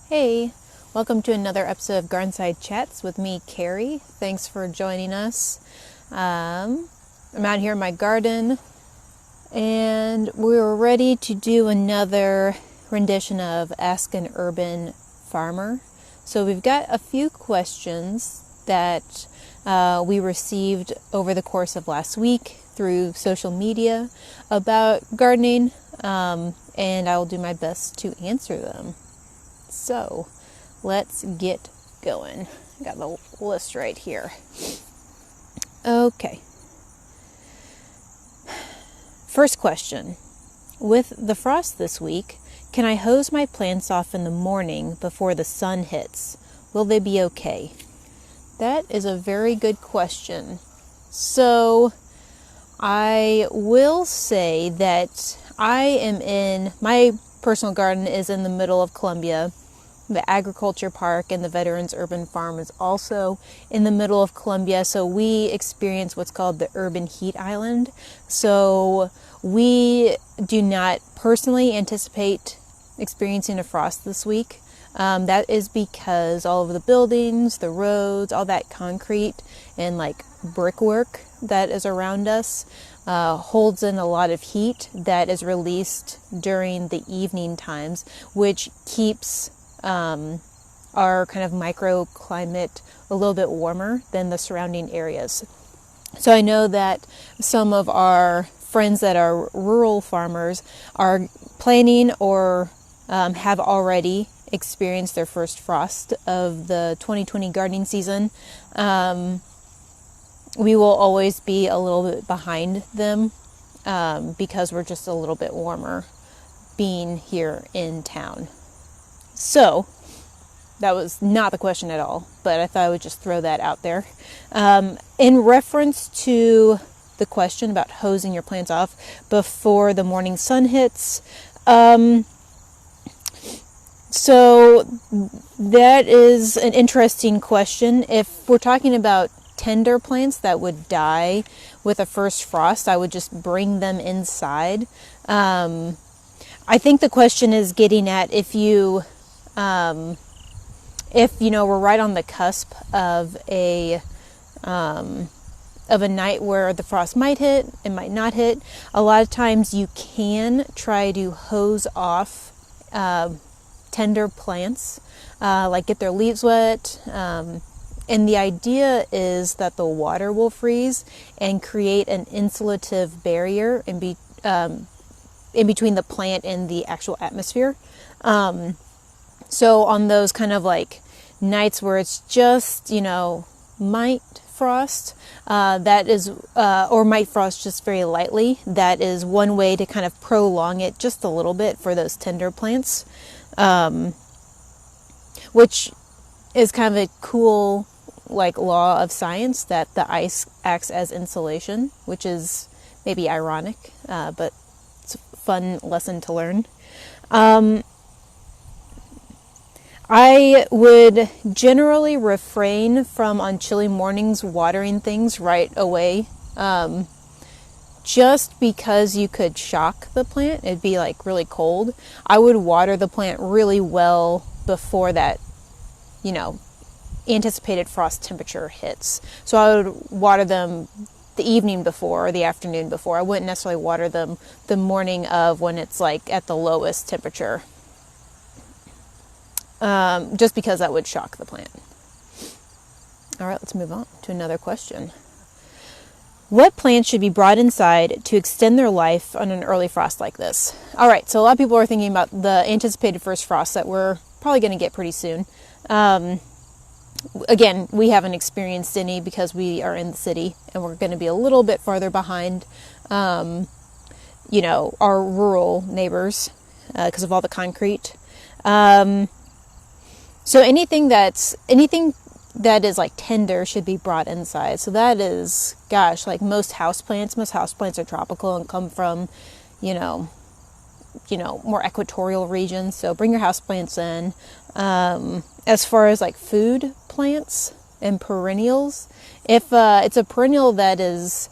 Hey, welcome to another episode of Garnside Chats with me, Carrie. Thanks for joining us. I'm out here in my garden and we're ready to do another rendition of Ask an Urban Farmer. So we've got a few questions that we received over the course of last week through social media about gardening, and I will do my best to answer them. So, let's get going. Got the list right here. Okay. First question. With the frost this week, can I hose my plants off in the morning before the sun hits? Will they be okay? That is a very good question. So, I will say that my personal garden is in the middle of Columbia. The agriculture park and the Veterans Urban Farm is also in the middle of Columbia, so we experience what's called the urban heat island. So we do not personally anticipate experiencing a frost this week. That is because all of the buildings, the roads, all that concrete and like brickwork that is around us holds in a lot of heat that is released during the evening times, which keeps our kind of microclimate a little bit warmer than the surrounding areas. So I know that some of our friends that are rural farmers are planning or have already experienced their first frost of the 2020 gardening season. We will always be a little bit behind them because we're just a little bit warmer being here in town. So, that was not the question at all, but I thought I would just throw that out there. In reference to the question about hosing your plants off before the morning sun hits, so that is an interesting question. If we're talking about tender plants that would die with a first frost, I would just bring them inside. I think the question is getting at if we're right on the cusp of a night where the frost might hit, it might not hit. A lot of times you can try to hose off tender plants, like get their leaves wet. And the idea is that the water will freeze and create an insulative barrier in between the plant and the actual atmosphere. So on those kind of like nights where it's just, might frost, that is, or might frost just very lightly, that is one way to kind of prolong it just a little bit for those tender plants, which is kind of a cool like law of science that the ice acts as insulation, which is maybe ironic, but it's a fun lesson to learn. I would generally refrain from on chilly mornings watering things right away, just because you could shock the plant. It'd be like really cold. I would water the plant really well before that, anticipated frost temperature hits. So I would water them the evening before or the afternoon before. I wouldn't necessarily water them the morning of when it's like at the lowest temperature. Just because that would shock the plant. All right, let's move on to another question. What plants should be brought inside to extend their life on an early frost like this? All right, so a lot of people are thinking about the anticipated first frost that we're probably going to get pretty soon. Again, we haven't experienced any because we are in the city and we're going to be a little bit farther behind, our rural neighbors because of all the concrete. So anything that is like tender should be brought inside. So that is, like most houseplants are tropical and come from, more equatorial regions. So bring your houseplants in. As far as like food plants and perennials, if it's a perennial that is,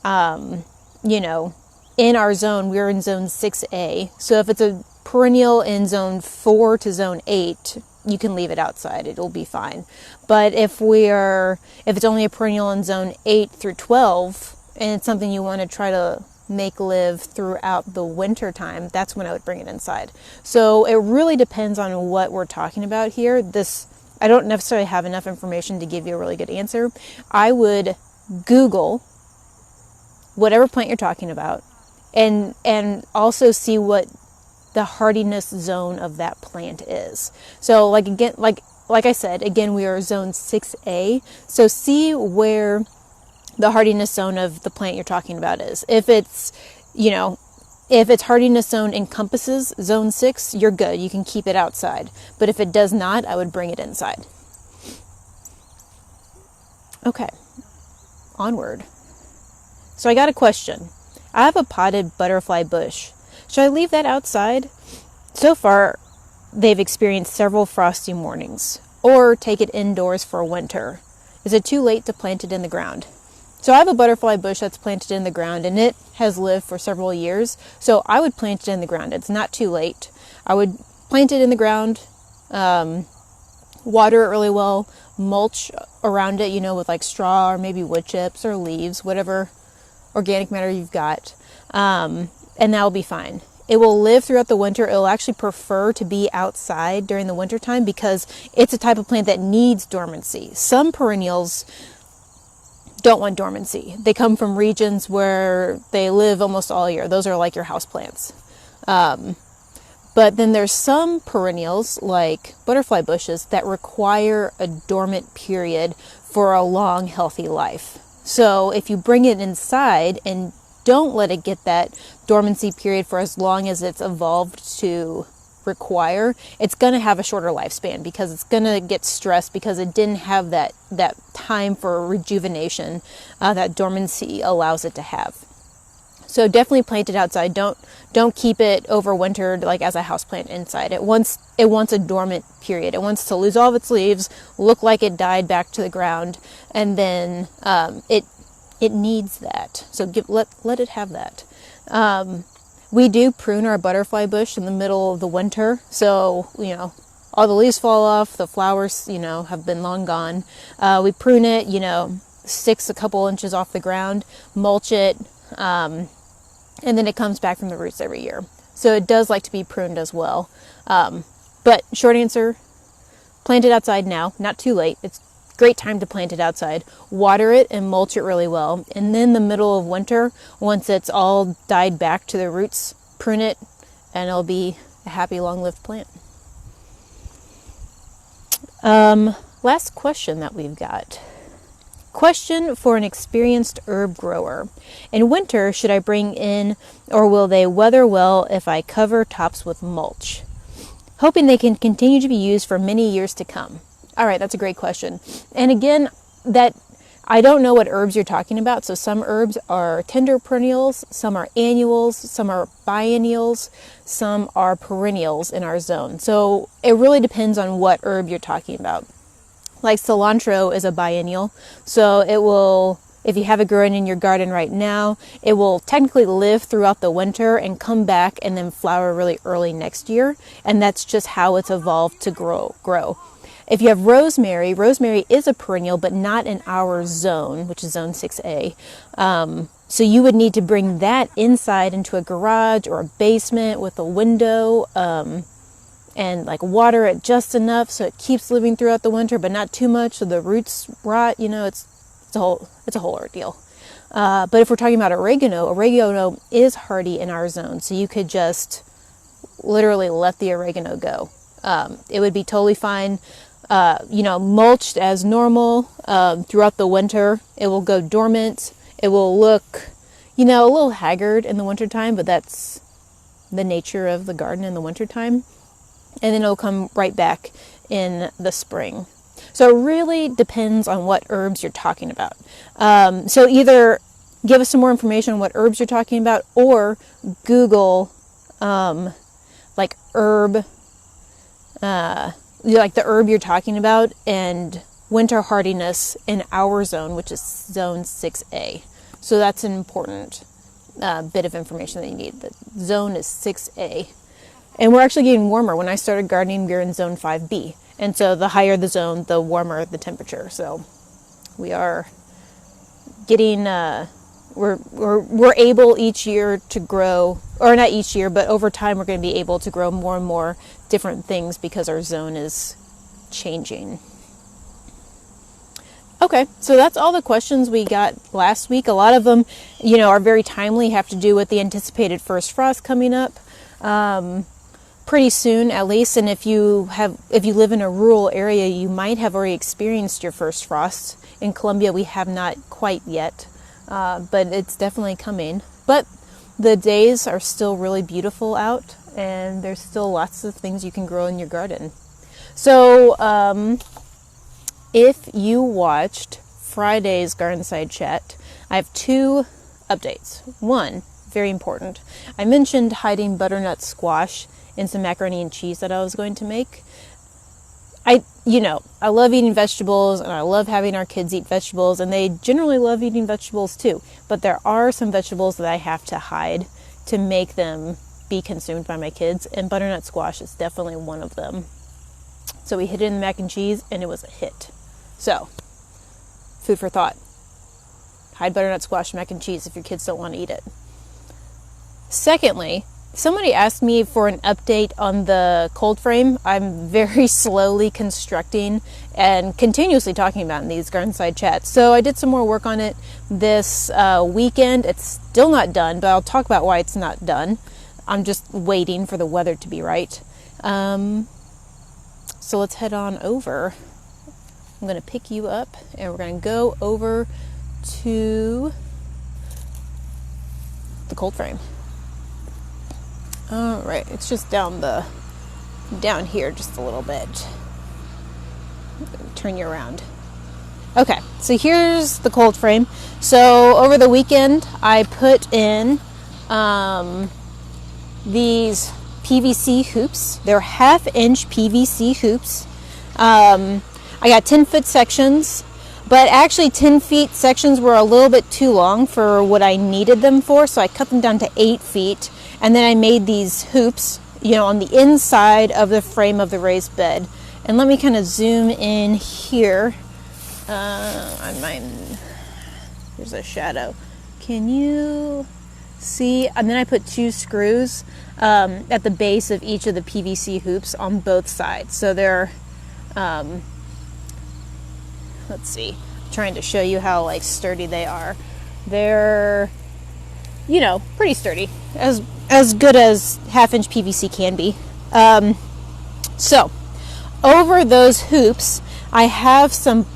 in our zone, we're in zone 6A. So if it's a perennial in zone 4 to zone 8, you can leave it outside. It'll be fine. But if it's only a perennial in zone 8 through 12, and it's something you want to try to make live throughout the winter time, that's when I would bring it inside. So it really depends on what we're talking about here. I don't necessarily have enough information to give you a really good answer. I would Google whatever plant you're talking about and also see what the hardiness zone of that plant is. So like I said, again, we are zone 6A. So see where the hardiness zone of the plant you're talking about is. If its hardiness zone encompasses zone 6, you're good. You can keep it outside. But if it does not, I would bring it inside. Okay, onward. So I got a question. I have a potted butterfly bush. Should I leave that outside? So far, they've experienced several frosty mornings. Or take it indoors for winter. Is it too late to plant it in the ground? So I have a butterfly bush that's planted in the ground, and it has lived for several years. So I would plant it in the ground. It's not too late. I would plant it in the ground, water it really well, mulch around it, with like straw or maybe wood chips or leaves, whatever organic matter you've got. And that'll be fine. It will live throughout the winter. It'll actually prefer to be outside during the winter time because it's a type of plant that needs dormancy. Some perennials don't want dormancy. They come from regions where they live almost all year. Those are like your house plants. But then there's some perennials like butterfly bushes that require a dormant period for a long, healthy life. So if you bring it inside and don't let it get that dormancy period for as long as it's evolved to require, it's going to have a shorter lifespan because it's going to get stressed because it didn't have that time for rejuvenation that dormancy allows it to have. So definitely plant it outside. Don't keep it overwintered like as a houseplant inside. It wants a dormant period. It wants to lose all of its leaves, look like it died back to the ground, and then it needs that. So let it have that. We do prune our butterfly bush in the middle of the winter. So, all the leaves fall off, the flowers, have been long gone. We prune it, sticks a couple inches off the ground, mulch it, and then it comes back from the roots every year. So it does like to be pruned as well. But short answer, plant it outside now, not too late. It's great time to plant it outside. Water it and mulch it really well. And then the middle of winter, once it's all died back to the roots, prune it, and it'll be a happy, long-lived plant. Last question that we've got. Question for an experienced herb grower. In winter, should I bring in or will they weather well if I cover tops with mulch? Hoping they can continue to be used for many years to come. All right, that's a great question. And again, I don't know what herbs you're talking about. So some herbs are tender perennials, some are annuals, some are biennials, some are perennials in our zone. So it really depends on what herb you're talking about. Like cilantro is a biennial, so it will, if you have it growing in your garden right now, it will technically live throughout the winter and come back and then flower really early next year. And that's just how it's evolved to grow. If you have rosemary is a perennial, but not in our zone, which is zone 6A. So you would need to bring that inside into a garage or a basement with a window, and like water it just enough so it keeps living throughout the winter, but not too much so the roots rot. It's a whole ordeal. But if we're talking about oregano is hardy in our zone, so you could just literally let the oregano go. It would be totally fine. Mulched as normal throughout the winter. It will go dormant. It will look, a little haggard in the wintertime, but that's the nature of the garden in the wintertime. And then it'll come right back in the spring. So it really depends on what herbs you're talking about. So either give us some more information on what herbs you're talking about, or Google like herb, like the herb you're talking about, and winter hardiness in our zone, which is zone 6A. So that's an important bit of information that you need. The zone is 6A. And we're actually getting warmer. When I started gardening, we were in zone 5B. And so the higher the zone, the warmer the temperature. So we are getting, we're able each year to grow, or not each year, but over time we're going to be able to grow more and more different things because our zone is changing. Okay, so that's all the questions we got last week. A lot of them, are very timely, have to do with the anticipated first frost coming up pretty soon, at least. And if you live in a rural area, you might have already experienced your first frost. In Colombia, we have not quite yet, but it's definitely coming. But the days are still really beautiful out, and there's still lots of things you can grow in your garden. So, if you watched Friday's Gardenside Chat, I have 2 updates. One, very important. I mentioned hiding butternut squash in some macaroni and cheese that I was going to make. I love eating vegetables, and I love having our kids eat vegetables, and they generally love eating vegetables too. But there are some vegetables that I have to hide to make them be consumed by my kids, and butternut squash is definitely one of them. So we hid it in the mac and cheese, and it was a hit. So, food for thought. Hide butternut squash mac and cheese if your kids don't want to eat it. Secondly, somebody asked me for an update on the cold frame. I'm very slowly constructing and continuously talking about in these Gardenside Chats. So I did some more work on it this weekend. It's still not done, but I'll talk about why it's not done. I'm just waiting for the weather to be right. So let's head on over. I'm going to pick you up, and we're going to go over to the cold frame. All right, it's just down here just a little bit. Turn you around. Okay, so here's the cold frame. So over the weekend, I put in these PVC hoops. They're 1/2-inch PVC hoops. I got 10-foot sections, but actually 10-feet sections were a little bit too long for what I needed them for, so I cut them down to 8 feet, and then I made these hoops, on the inside of the frame of the raised bed. And let me kind of zoom in here on mine. There's a shadow. Can you see? And then I put 2 screws at the base of each of the PVC hoops on both sides. So they're let's see, I'm trying to show you how sturdy they are. They're pretty sturdy, as good as 1/2-inch PVC can be. So over those hoops I have some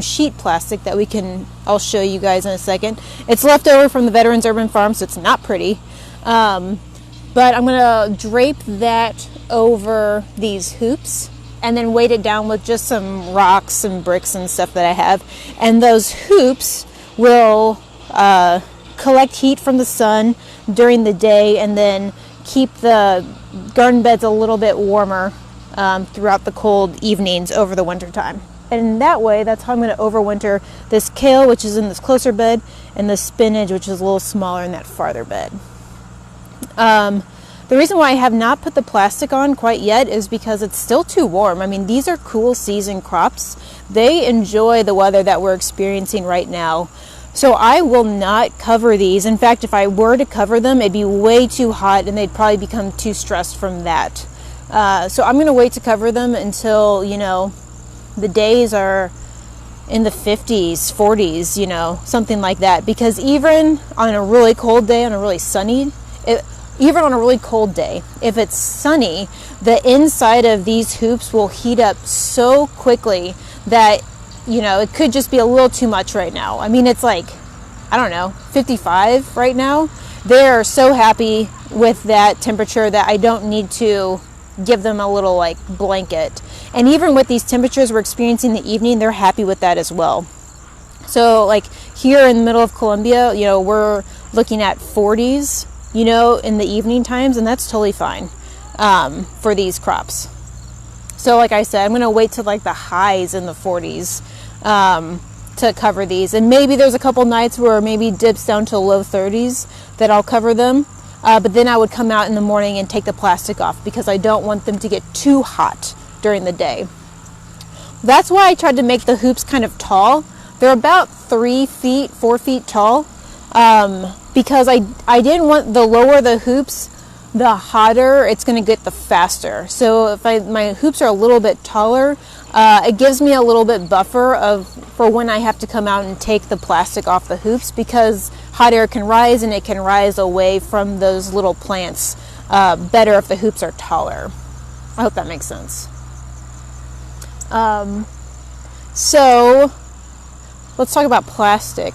sheet plastic that I'll show you guys in a second. It's left over from the Veterans Urban Farm, so it's not pretty, but I'm gonna drape that over these hoops and then weight it down with just some rocks and bricks and stuff that I have. And those hoops will collect heat from the sun during the day and then keep the garden beds a little bit warmer throughout the cold evenings over the winter time. And that way, that's how I'm going to overwinter this kale, which is in this closer bed, and the spinach, which is a little smaller in that farther bed. The reason why I have not put the plastic on quite yet is because it's still too warm. I mean, these are cool season crops. They enjoy the weather that we're experiencing right now. So I will not cover these. In fact, if I were to cover them, it'd be way too hot and they'd probably become too stressed from that. So I'm going to wait to cover them until, the days are in the 50s, 40s, something like that. Because even on a really cold day, even on a really cold day, if it's sunny, the inside of these hoops will heat up so quickly that, it could just be a little too much right now. I mean, it's 55 right now. They are so happy with that temperature that I don't need to give them a little blanket. And even with these temperatures we're experiencing in the evening, they're happy with that as well. So here in the middle of Colombia, we're looking at 40s, in the evening times, and that's totally fine for these crops. So like I said, I'm going to wait till the highs in the 40s to cover these. And maybe there's a couple nights where maybe dips down to low 30s that I'll cover them. But then I would come out in the morning and take the plastic off because I don't want them to get too hot during the day. That's why I tried to make the hoops kind of tall. They're about 4 feet tall, because I didn't want, the lower the hoops, the hotter it's going to get, the faster. So if my hoops are a little bit taller, it gives me a little bit buffer for when I have to come out and take the plastic off the hoops, because hot air can rise and it can rise away from those little plants better if the hoops are taller. I hope that makes sense. So let's talk about plastic.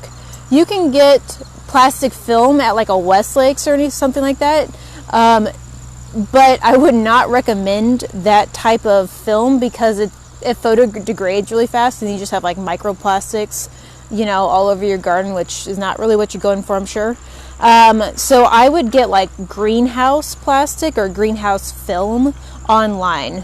You can get plastic film at like a Westlake's or something like that. But I would not recommend that type of film, because it photo degrades really fast, and you just have like microplastics, all over your garden, which is not really what you're going for, I'm sure. So I would get like greenhouse plastic or greenhouse film online.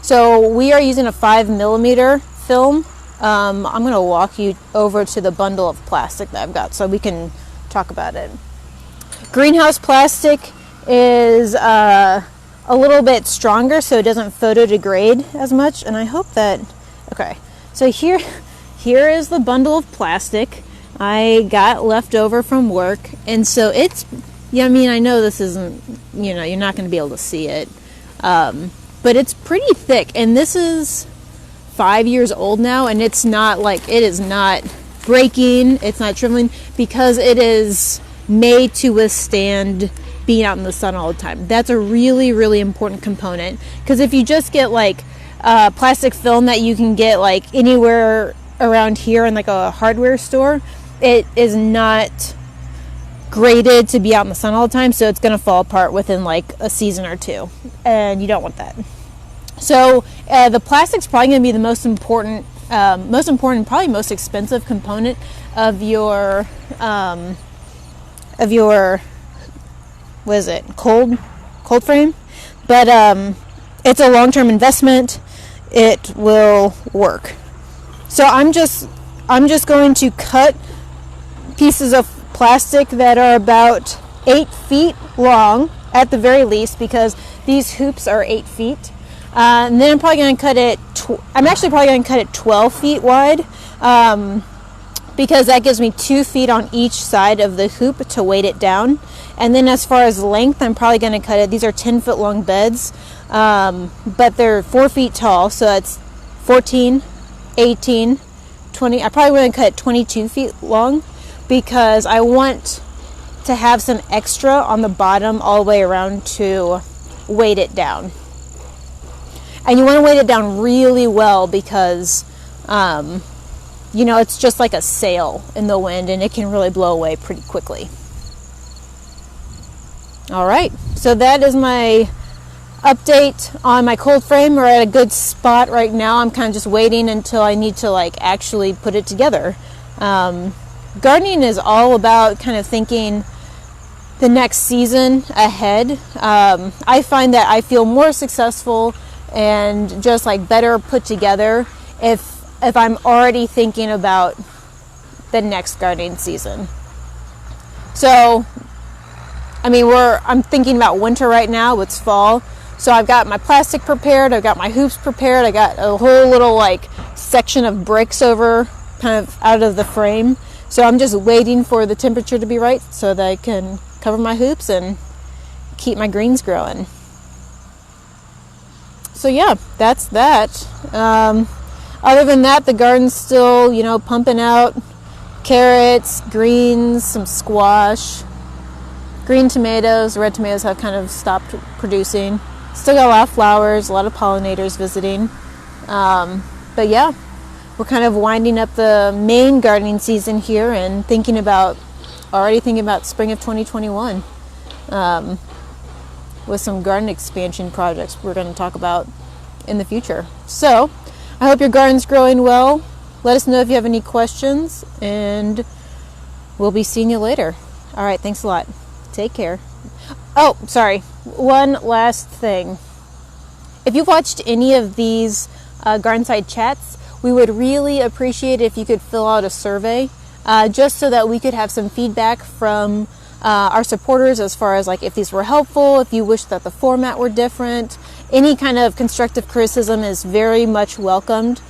So we are using a 5mm film. I'm going to walk you over to the bundle of plastic that I've got so we can talk about it. Greenhouse plastic is a little bit stronger, so it doesn't photo degrade as much. And I hope that, okay, so here is the bundle of plastic I got left over from work. And so it's, I know this isn't, you're not going to be able to see it, but it's pretty thick. And this is 5 years old now, and it is not breaking, it's not shriveling, because it is made to withstand being out in the sun all the time. That's a really, really important component, because if you just get like plastic film that you can get like anywhere around here in like a hardware store, it is not graded to be out in the sun all the time, so it's going to fall apart within like a season or two, and you don't want that. So the plastic's probably going to be the most important, probably most expensive component of your what is it, cold frame. But it's a long-term investment. It will work. So I'm just going to cut pieces of plastic that are about 8 feet long at the very least, because these hoops are 8 feet. And then I'm probably going to cut it, I'm actually probably going to cut it 12 feet wide, because that gives me 2 feet on each side of the hoop to weight it down. And then as far as length, I'm probably going to cut it, these are 10-foot long beds, but they're 4 feet tall, so it's 14, 18, 20, I probably want to cut it 22 feet long, because I want to have some extra on the bottom all the way around to weight it down. And you want to weight it down really well, because, it's just like a sail in the wind, and it can really blow away pretty quickly. All right, so that is my update on my cold frame. We're at a good spot right now. I'm kind of just waiting until I need to actually put it together. Gardening is all about kind of thinking the next season ahead. I find that I feel more successful and just better put together if I'm already thinking about the next gardening season. So, I'm thinking about winter right now. It's fall. So I've got my plastic prepared. I've got my hoops prepared. I got a whole little section of bricks over kind of out of the frame. So I'm just waiting for the temperature to be right so that I can cover my hoops and keep my greens growing. So yeah, that's that. Other than that, the garden's still, pumping out carrots, greens, some squash, green tomatoes. Red tomatoes have kind of stopped producing. Still got a lot of flowers, a lot of pollinators visiting. But yeah, we're kind of winding up the main gardening season here and already thinking about spring of 2021. With some garden expansion projects we're going to talk about in the future. So, I hope your garden's growing well. Let us know if you have any questions, and we'll be seeing you later. All right, thanks a lot. Take care. Oh, sorry. One last thing. If you've watched any of these Gardenside chats, we would really appreciate it if you could fill out a survey, just so that we could have some feedback from our supporters as far as if these were helpful, if you wish that the format were different, any kind of constructive criticism is very much welcomed,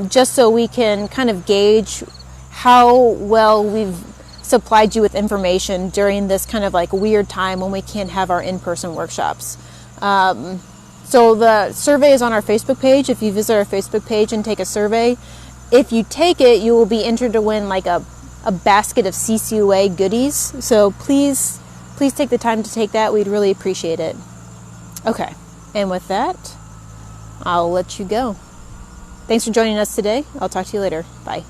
just so we can kind of gauge how well we've supplied you with information during this kind of like weird time when we can't have our in-person workshops. So the survey is on our Facebook page. If you visit our Facebook page and take a survey, if you take it, you will be entered to win like a basket of CCUA goodies. So please take the time to take that. We'd really appreciate it. Okay, and with that, I'll let you go. Thanks for joining us today. I'll talk to you later. Bye.